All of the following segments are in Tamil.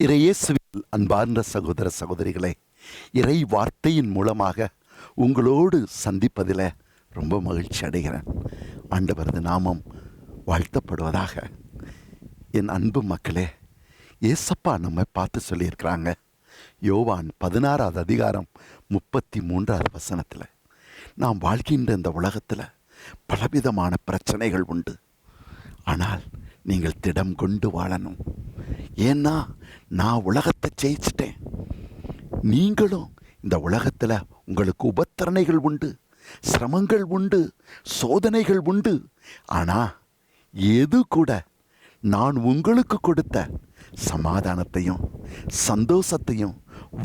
இறையேசுவில் அன்பார்ந்த சகோதர சகோதரிகளே, இறை வார்த்தையின் மூலமாக உங்களோடு சந்திப்பதில் ரொம்ப மகிழ்ச்சி அடைகிறேன். ஆண்டவரது நாமம் வாழ்த்தப்படுவதாக. என் அன்பு மக்களே, ஏசப்பா நம்மை பார்த்து சொல்லியிருக்கிறாங்க. யோவான் 16வது அதிகாரம் 33வது வசனத்தில், நாம் வாழ்கின்ற இந்த உலகத்தில் பலவிதமான பிரச்சனைகள் உண்டு. ஆனால் நீங்கள் திடம் கொண்டு வாழணும். ஏன்னா நான் உலகத்தை ஜெயிச்சிட்டேன். நீங்களும் இந்த உலகத்தில் உங்களுக்கு உபத்திரணைகள் உண்டு, சிரமங்கள் உண்டு, சோதனைகள் உண்டு. ஆனால் எது கூட நான் உங்களுக்கு கொடுத்த சமாதானத்தையும் சந்தோஷத்தையும்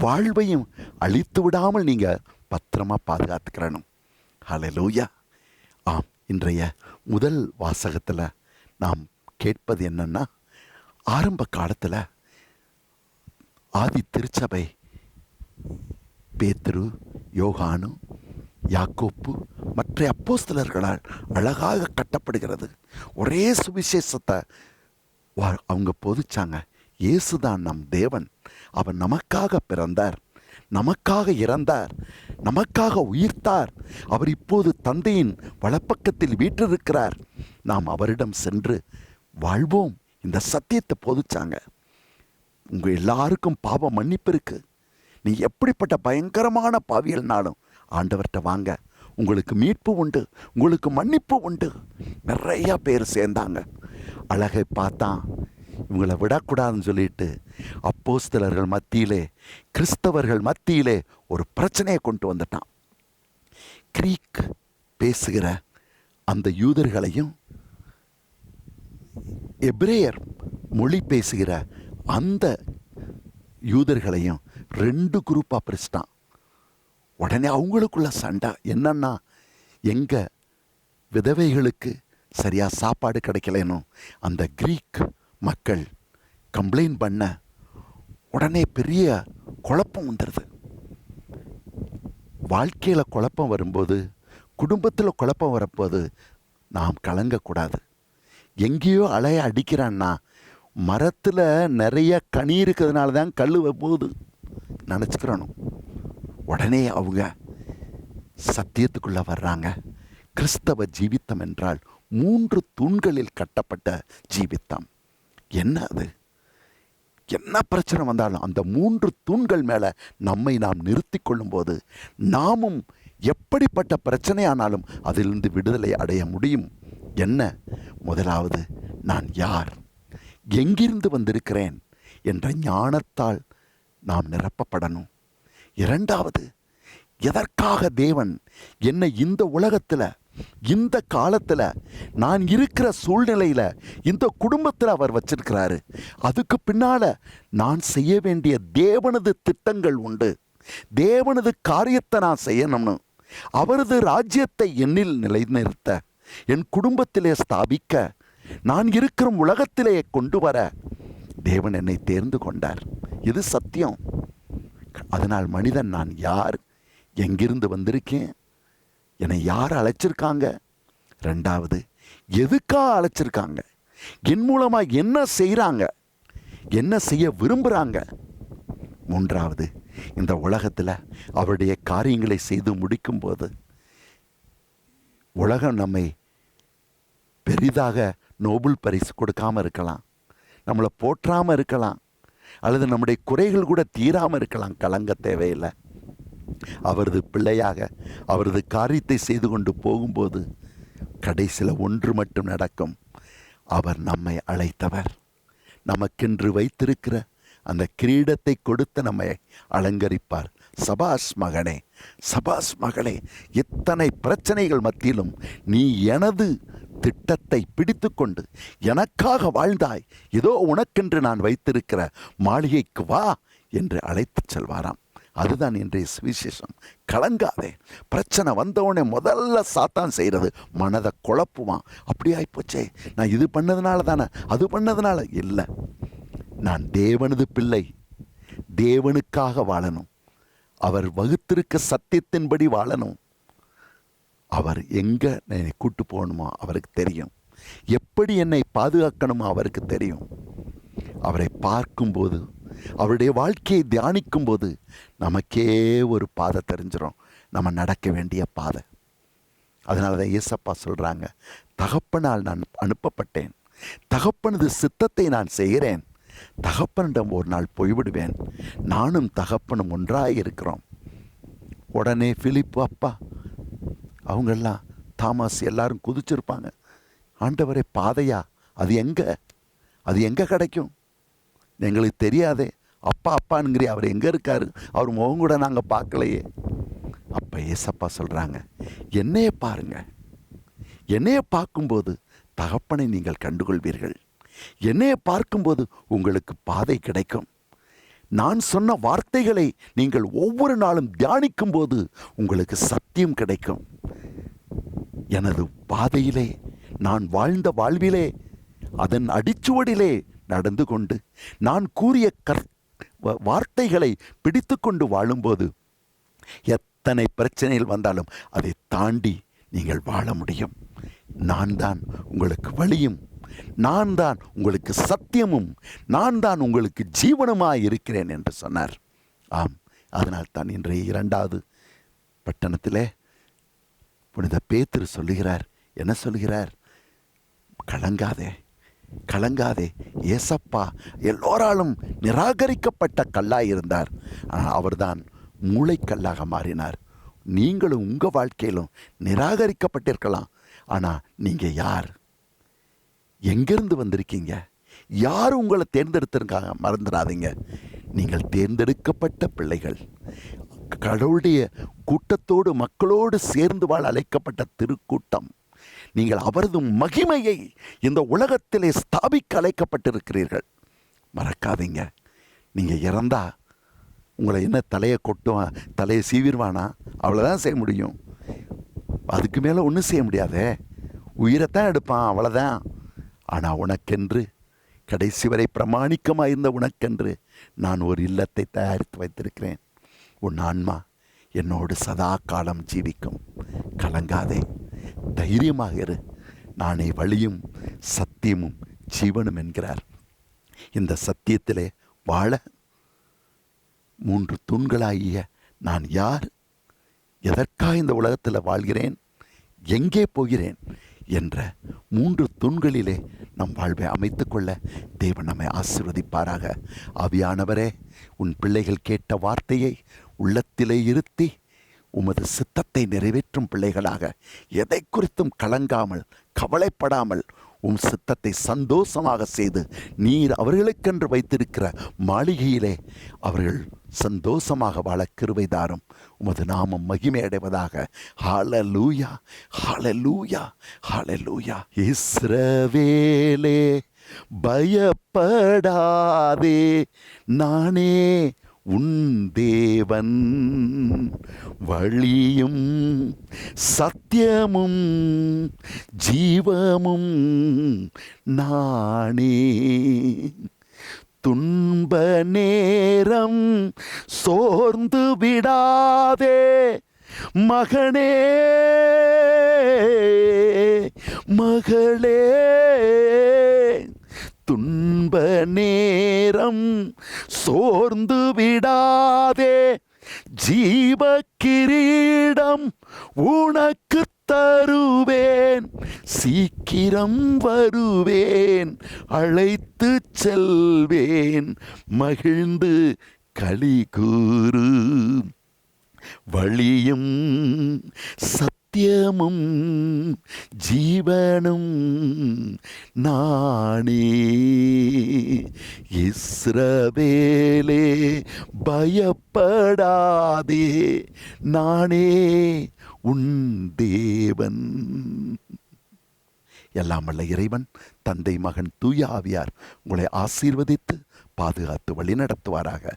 வாழ்வையும் அழித்து விடாமல் நீங்கள் பத்திரமா பாதுகாத்துக்கிறணும். ஹல்லேலூயா. ஆம், இன்றைய முதல் வாசகத்தில் நாம் கேட்பது என்னன்னா, ஆரம்ப காலத்தில் ஆதி திருச்சபை பேதுரு, யோகானு, யாக்கோப்பு மற்ற அப்போஸ்தலர்களால் அழகாக கட்டப்படுகிறது. ஒரே சுவிசேஷத்தை அவங்க போதிச்சாங்க. இயேசுதான் நம் தேவன். அவர் நமக்காக பிறந்தார், நமக்காக இறந்தார், நமக்காக உயிர்த்தார். அவர் இப்போது தந்தையின் வலப்பக்கத்தில் வீற்றிருக்கிறார். நாம் அவரிடம் சென்று வாழ்வோம். இந்த சத்தியத்தை போதிச்சாங்க. உங்கள் எல்லாருக்கும் பாவ மன்னிப்பு இருக்கு. நீ எப்படிப்பட்ட பயங்கரமான பாவியல்னாலும் ஆண்டவர்கிட்ட வாங்க, உங்களுக்கு மீட்பு உண்டு, உங்களுக்கு மன்னிப்பு உண்டு. நிறையா பேர் சேர்ந்தாங்க. அழகை பார்த்தான். இவங்களை விடக்கூடாதுன்னு சொல்லிட்டு அப்போஸ்தலர்கள் மத்தியிலே, கிறிஸ்தவர்கள் மத்தியிலே ஒரு பிரச்சனையை கொண்டு வந்துட்டான். கிரீக் பேசுகிற அந்த யூதர்களையும் எபிரேயர் மொழி பேசுகிற அந்த யூதர்களையும் 2 குரூப்பாக பிரிச்சிட்டான். உடனே அவங்களுக்குள்ள சண்டை என்னன்னா, எங்கள் விதவைகளுக்கு சரியாக சாப்பாடு கிடைக்கலன்னு அந்த கிரீக் மக்கள் கம்ப்ளைண்ட் பண்ண உடனே பெரிய குழப்பம் வந்துடுது. வாழ்க்கையில் குழப்பம் வரும்போது, குடும்பத்தில் குழப்பம் வரும்போது நாம் கலங்கக்கூடாது. எங்கேயோ அலைய அடிக்கிறான்னா, மரத்தில் நிறைய கனி இருக்கிறதுனால தான் கல் போகுது நினச்சிக்கிறணும். உடனே அவங்க சத்தியத்துக்குள்ளே வர்றாங்க. கிறிஸ்தவ ஜீவித்தம் என்றால் 3 தூண்களில் கட்டப்பட்ட ஜீவித்தம். என்ன அது? என்ன பிரச்சனை வந்தாலும் அந்த 3 தூண்கள் மேலே நம்மை நாம் நிறுத்தி கொள்ளும்போது நாமும் எப்படிப்பட்ட பிரச்சனையானாலும் அதிலிருந்து விடுதலை அடைய முடியும். என்ன? முதலாவது, நான் யார், எங்கிருந்து வந்திருக்கிறேன் என்ற ஞானத்தால் நாம் நிரப்பப்படணும். 2வது, எதற்காக தேவன் என்னை இந்த உலகத்தில், இந்த காலத்தில், நான் இருக்கிற சூழ்நிலையில், இந்த குடும்பத்தில் அவர் வச்சிருக்கிறாரு. அதுக்கு பின்னால் நான் செய்ய வேண்டிய தேவனது திட்டங்கள் உண்டு. தேவனது காரியத்தை நான் செய்யணும்னு, அவரது ராஜ்யத்தை என்னில் நிலைநிறுத்த, என் குடும்பத்திலே ஸ்தாபிக்க, நான் இருக்கிற உலகத்திலே கொண்டு வர தேவன் என்னை தேர்ந்து கொண்டார். இது சத்தியம். அதனால் மனிதன் நான் யார், எங்கிருந்து வந்திருக்கேன், என்னை யார் அழைச்சிருக்காங்க, 2வது எதுக்காக அழைச்சிருக்காங்க, என் மூலமாக என்ன செய்கிறாங்க, என்ன செய்ய விரும்புகிறாங்க, 3வது இந்த உலகத்தில் அவருடைய காரியங்களை செய்து முடிக்கும்போது உலகம் நம்மை பெரிதாக நோபல் பரிசு கொடுக்காமல் இருக்கலாம், நம்மளை போற்றாமல் இருக்கலாம், அல்லது நம்முடைய குறைகள் கூட தீராமல் இருக்கலாம். கலங்க தேவையில்லை. அவரது பிள்ளையாக அவரது காரியத்தை செய்து கொண்டு போகும்போது கடைசியில் ஒன்று மட்டும் நடக்கும். அவர் நம்மை அழைத்தவர், நமக்கென்று வைத்திருக்கிற அந்த கிரீடத்தை கொடுத்து நம்மை அலங்கரிப்பார். சபாஸ் மகனே, சபாஸ் மகளே, எத்தனை பிரச்சனைகள் மத்தியிலும் நீ எனது திட்டத்தை பிடித்து கொண்டு எனக்காக வாழ்ந்தாய், இதோ உனக்கென்று நான் வைத்திருக்கிற மாளிகைக்கு வா என்று அழைத்து செல்வாராம். அதுதான் இன்றைய சுவிசேஷம். கலங்காதே. பிரச்சனை வந்தவுடனே முதல்ல சாத்தான் செய்கிறது மனதை குழப்புவான். அப்படி ஆயிப்போச்சே, நான் இது பண்ணதுனால தானே, அது பண்ணதுனால இல்லை. நான் தேவனது பிள்ளை, தேவனுக்காக வாழணும், அவர் வகுத்திருக்க சத்தியத்தின்படி வாழணும். அவர் எங்கே என்னை கூட்டு போகணுமோ அவருக்கு தெரியும், எப்படி என்னை பாதுகாக்கணுமோ அவருக்கு தெரியும். அவரை பார்க்கும்போது அவருடைய வாழ்க்கையை தியானிக்கும் போது நமக்கே ஒரு பாதை தெரிஞ்சிடும், நம்ம நடக்க வேண்டிய பாதை. அதனால தான் இயேசப்பா சொல்கிறாங்க, தகப்பனால் நான் அனுப்பப்பட்டேன், தகப்பனது சித்தத்தை நான் செய்கிறேன், தகப்பனிடம் ஒரு நாள் போய்விடுவேன், நானும் தகப்பனும் ஒன்றாக இருக்கிறோம். உடனே பிலிப்பு அப்பா அவங்கெல்லாம் தாமாஸ் எல்லாரும் குதிச்சிருப்பாங்க. ஆண்டவரே, பாதையா? அது எங்கே கிடைக்கும்? எங்களுக்கு தெரியாதே. அப்பா அப்பானுங்கிற அவர் எங்கே இருக்காரு? அவர் முகம் கூட நாங்கள் பார்க்கலையே. அப்போ ஏசப்பா சொல்கிறாங்க, என்னையே பாருங்க, என்னையை பார்க்கும்போது தகப்பனை நீங்கள் கண்டுகொள்வீர்கள், என்னையை பார்க்கும்போது உங்களுக்கு பாதை கிடைக்கும். நான் சொன்ன வார்த்தைகளை நீங்கள் ஒவ்வொரு நாளும் தியானிக்கும் போது உங்களுக்கு சத்தியம் கிடைக்கும். எனது பாதையிலே, நான் வாழ்ந்த வாழ்விலே, அதன் அடிச்சுவடிலே நடந்து கொண்டு நான் கூறிய வார்த்தைகளை பிடித்து கொண்டு வாழும்போது எத்தனை பிரச்சனைகள் வந்தாலும் அதை தாண்டி நீங்கள் வாழ முடியும். நான் தான் உங்களுக்கு வழியும், நான் தான் உங்களுக்கு சத்தியமும், நான் தான் உங்களுக்கு ஜீவனுமாய் இருக்கிறேன் என்று சொன்னார். ஆம், அதனால் தான் இன்றைய 2வது பட்டணத்திலே புனித பேதுரு சொல்லுகிறார். என்ன சொல்லுகிறார்? கலங்காதே, கலங்காதே. ஏசப்பா எல்லோராலும் நிராகரிக்கப்பட்ட கல்லாய் இருந்தார், ஆனால் அவர்தான் மூளைக்கல்லாக மாறினார். நீங்களும் உங்கள் வாழ்க்கையிலும் நிராகரிக்கப்பட்டிருக்கலாம், ஆனால் நீங்கள் யார்? எங்கிருந்து வந்திருக்கீங்க? யார் உங்களை தேர்ந்தெடுத்திருக்காங்க? மறந்துடாதீங்க, நீங்கள் தேர்ந்தெடுக்கப்பட்ட பிள்ளைகள். கடவுளுடைய கூட்டத்தோடு, மக்களோடு சேர்ந்து வாழ அழைக்கப்பட்ட திருக்கூட்டம். நீங்கள் அவரது மகிமையை இந்த உலகத்திலே ஸ்தாபிக்க அழைக்கப்பட்டிருக்கிறீர்கள். மறக்காதீங்க. நீங்கள் இறந்தா உங்களை என்ன தலையை கொட்டுவான், தலையை சீவிடுவானா? அவ்வளோதான் செய்ய முடியும். அதுக்கு மேலே ஒன்றும் செய்ய முடியாதே. உயிரைத்தான் எடுப்பான், அவ்வளோதான். ஆனால் உனக்கென்று, கடைசி வரை பிரமாணிக்கமாக இருந்த உனக்கென்று நான் ஒரு இல்லத்தை தயாரித்து வைத்திருக்கிறேன். உன் ஆன்மா என்னோடு சதா காலம் ஜீவிக்கும். கலங்காதே, தைரியமாக இரு. நானே வழியும் சத்தியமும் ஜீவனும் என்கிறார். இந்த சத்தியத்திலே வாழ 3 தூண்களாகிய நான் யார், எதற்காக இந்த உலகத்தில் வாழ்கிறேன், எங்கே போகிறேன் என்ற 3 தூண்களிலே நம் வாழ்வை அமைத்துக்கொள்ள தேவன் நம்மை ஆசீர்வதிப்பாராக. ஆவியானவரே, உன் பிள்ளைகள் கேட்ட வார்த்தையை உள்ளத்திலே இருத்தி உமது சித்தத்தை நிறைவேற்றும் பிள்ளைகளாக, எதை குறித்தும் கலங்காமல் கவலைப்படாமல் உம் சித்தத்தை சந்தோஷமாக செய்து நீர் அவர்களுக்கென்று வைத்திருக்கிற மாளிகையிலே அவர்கள் சந்தோஷமாக வாழ கிருபை தாரும். உமது நாமம் மகிமை அடைவதாக. ஹல்லேலூயா, ஹல்லேலூயா, ஹல்லேலூயா. இஸ்ரவேலே பயப்படாதே, நானே உன் தேவன், வழியும் சத்தியமும் ஜீவமும் நானே. துன்ப நேரம் சோர்ந்து விடாதே மகனே, மகளே. துன்ப நேரம் சோர்ந்து விடாதே, ஜீவ கிரீடம் உனக்கு தருவேன், சீக்கிரம் வருவேன், அழைத்து செல்வேன், மகிழ்ந்து களி கூறு. வழியும் சத்தியமும் ஜீவனும் நானே. இஸ்ரவேலே பயப்படாதே, நானே உன் தேவன். எல்லாம் வல்ல இறைவன், தந்தை, மகன், தூய ஆவியார் உங்களை ஆசீர்வதித்து பாதுகாத்து வழி நடத்துவாராக.